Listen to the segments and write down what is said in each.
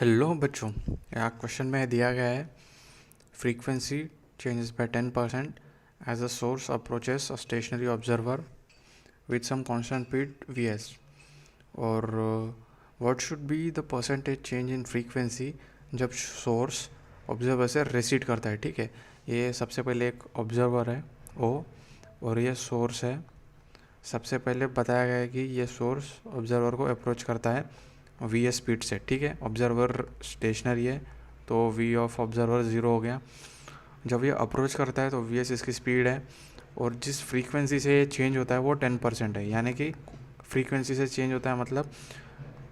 Hello बच्चों, यहाँ question में दिया गया है frequency changes by 10% as a source approaches a stationary observer with some constant speed vs और what should be the percentage change in frequency जब source observer से रिसीड करता है। ठीक है, ये सबसे पहले एक ऑब्जर्वर है ओ और ये सोर्स है। सबसे पहले बताया गया है कि ये सोर्स ऑब्जर्वर को अप्रोच करता है वी एस स्पीड से। ठीक है, ऑब्जर्वर स्टेशनरी है तो वी ऑफ ऑब्जर्वर 0 हो गया। जब ये अप्रोच करता है तो वी एस इसकी स्पीड है और जिस फ्रीक्वेंसी से ये चेंज होता है वो 10% है, यानी कि फ्रीक्वेंसी से चेंज होता है मतलब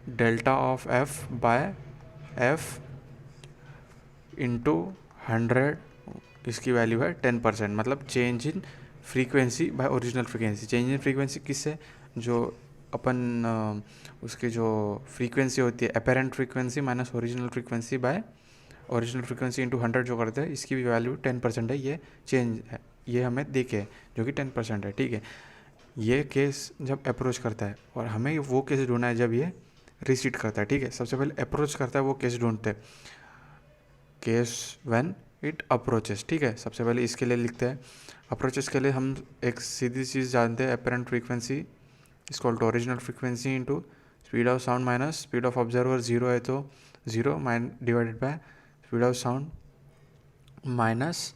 delta of F by F into 100, इसकी वैल्यू है 10%। मतलब change in frequency by original frequency. Change in frequency किससे, जो अपन उसकी जो फ्रीक्वेंसी होती है apparent frequency minus original frequency by original frequency into 100 जो करते हैं, इसकी भी वैल्यू 10% है। ये चेंज है, ये हमें दिखे जो कि 10% है। ठीक है, ये केस जब अप्रोच करता है और हमें वो केस ढूंढना है जब ये रिसीड करता है। ठीक है, सबसे पहले अप्रोच करता है वो केस ढूंढते हैं, केस व्हेन इट अप्रोचेस। ठीक है, सबसे पहले इसके लिए लिखते हैं अप्रोचेस के लिए हम एक सीधी चीज़ जानते हैं, apparent frequency is equal to original frequency into speed of sound minus speed of observer. 0 है तो 0 divided by speed of sound minus,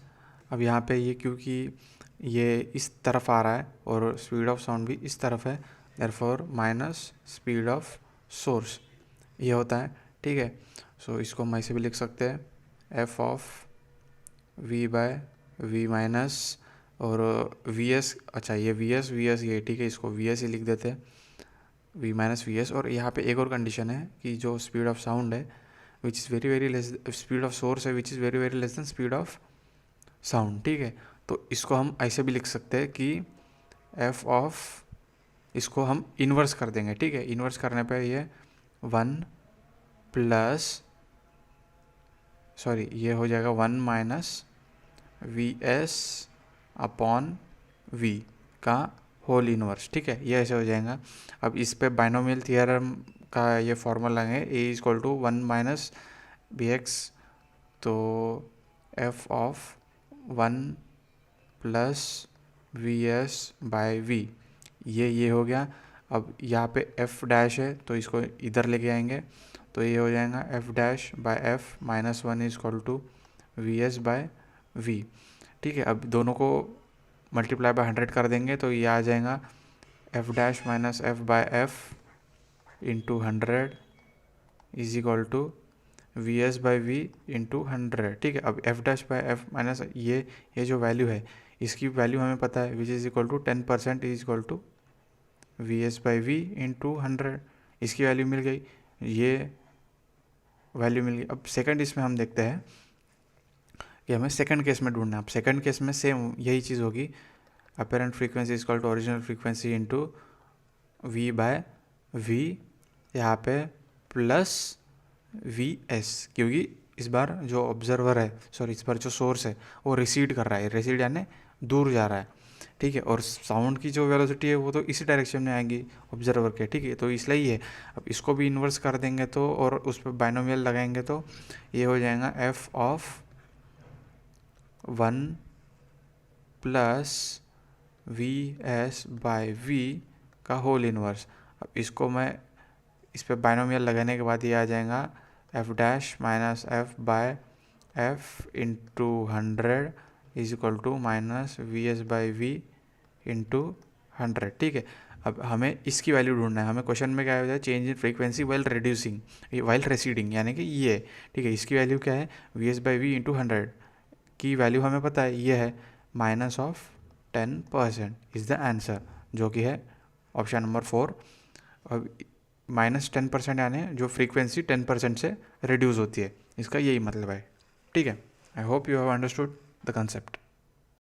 अब यहाँ पे ये क्योंकि ये इस तरफ आ रहा है और स्पीड ऑफ साउंड भी इस तरफ है, therefore minus speed of source ये होता है। ठीक है, सो इसको हम ऐसे भी लिख सकते हैं F of V by V minus और वी एस। अच्छा, ये वी एस ये ठीक है, इसको वी एस ही लिख देते हैं, वी माइनस वी एस। और यहाँ पे एक और कंडीशन है कि जो स्पीड ऑफ साउंड है which is very very less, speed of source है which is very very less than speed of sound. ठीक है, तो इसको हम ऐसे भी लिख सकते हैं कि एफ ऑफ, इसको हम इन्वर्स कर देंगे। ठीक है, इन्वर्स करने पे ये 1 प्लस सॉरी ये हो जाएगा 1 minus V S upon V का होल इनवर्स। ठीक है, ये ऐसे हो जाएगा। अब इस पे बाइनोमियल थियरम का ये फॉर्मूला है A is equal to 1 minus B X, तो F of 1 plus V S by V ये हो गया। अब यहाँ पे एफ डैश है तो इसको इधर लेके आएंगे तो ये हो जाएगा F dash by F minus 1 is equal to V S by V. ठीक है, अब दोनों को मल्टीप्लाई बाय 100 कर देंगे तो ये आ जाएगा F dash minus F by F into 100 is equal to V S by V into 100। ठीक है, अब F dash by F minus ये जो वैल्यू है इसकी वैल्यू हमें पता है which is equal to 10% is equal to V S by V into 100। इसकी वैल्यू मिल गई, ये वैल्यू मिल गई। अब सेकंड इसमें हम देखते हैं कि हमें सेकंड केस में ढूंढना है। अब सेकंड केस में सेम यही चीज़ होगी, apparent frequency equal to original frequency into V by V, यहाँ पे प्लस वी एस, क्योंकि इस बार जो ऑब्जर्वर है इस बार जो सोर्स है वो रिसीड कर रहा है, रिसीड यानी दूर जा रहा है। ठीक है, और साउंड की जो वेलोसिटी है वो तो इसी डायरेक्शन में आएगी ऑब्जर्वर के। ठीक है, तो इसलिए ही है। अब इसको भी इन्वर्स कर देंगे तो और उस पर बाइनोमियल लगाएंगे तो ये हो जाएगा F of 1 plus V S by V का होल इन्वर्स। अब इसको मैं इस पर बाइनोमियल लगाने के बाद ये आ जाएगा F dash minus F by F into 100 is equal to minus V S by V into 100। ठीक है, अब हमें इसकी वैल्यू ढूंढना है। हमें क्वेश्चन में क्या है, change in frequency while reducing while receding, यानी कि ये। ठीक है, इसकी वैल्यू क्या है, V S by V into 100 की वैल्यू हमें पता है ये है minus of 10% is the answer, जो कि है ऑप्शन नंबर 4। अब माइनस 10% यानी जो फ्रीक्वेंसी 10% से रिड्यूस होती है, इसका यही मतलब है। ठीक है, I hope you have understood the concept.